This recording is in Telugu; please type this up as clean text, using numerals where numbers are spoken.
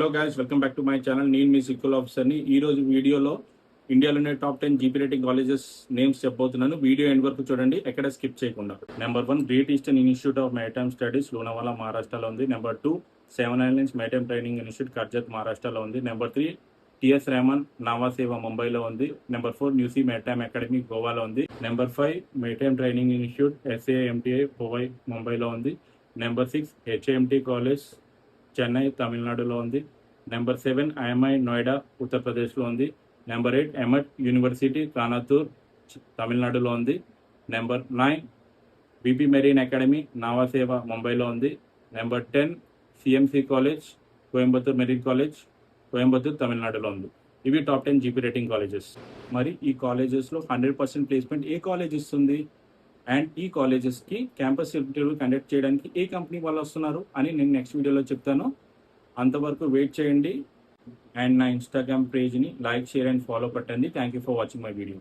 Hello guys, welcome back to my channel. నేను మీ సిక్కుల్ ఆఫీసర్ని. ఈరోజు వీడియోలో ఇండియాలోనే top 10 GP rating colleges names చెప్పబోతున్నాను. వీడియో ఎండ్ వరకు చూడండి, ఎక్కడ స్కిప్ చేయకుండా. Number 1 great eastern institute of maritime studies, Lonavala, మహారాష్ట్రలో ఉంది. Number 2 seven islands maritime training institute, Karjat, మహారాష్ట్రలో ఉంది. నెంబర్ 3 టిఎస్ రెహమాన్ నావాసేవ, ముంబైలో ఉంది. నెంబర్ 4 న్యూసీ మ్యారిటైమ్ అకాడమీ, గోవాలో ఉంది. Number 5 maritime training institute SAMTI, Powai, ముంబైలో ఉంది. నెంబర్ 6 హెచ్ఏఎంటీ కాలేజ్, చెన్నై, తమిళనాడులో ఉంది. నెంబర్ 7 ఐఎంఐ, నోయిడా, ఉత్తరప్రదేశ్లో ఉంది. నెంబర్ 8 ఎమట్ యూనివర్సిటీ, కానాతూర్, తమిళనాడులో ఉంది. Number 9 BP marine academy, Nhava Sheva, ముంబైలో ఉంది. Number 10 CMC college, Coimbatore marine college, Coimbatore, తమిళనాడులో ఉంది. ఇవి టాప్ 10 జీపీ రేటింగ్ కాలేజెస్. మరి ఈ కాలేజెస్లో 100% ప్లేస్మెంట్ ఏ కాలేజ్ ఇస్తుంది, అండ్ ఈ కాలేజెస్కి క్యాంపస్ ఇంటర్వ్యూ కండక్ట్ చేయడానికి ఏ కంపెనీ వాళ్ళు వస్తున్నారు అని నేను నెక్స్ట్ వీడియోలో చెప్తాను. అంతవరకు వెయిట్ చేయండి. అండ్ నా ఇన్స్టాగ్రామ్ పేజ్ని లైక్, షేర్ అండ్ ఫాలో పెట్టండి. Thank you for watching my video.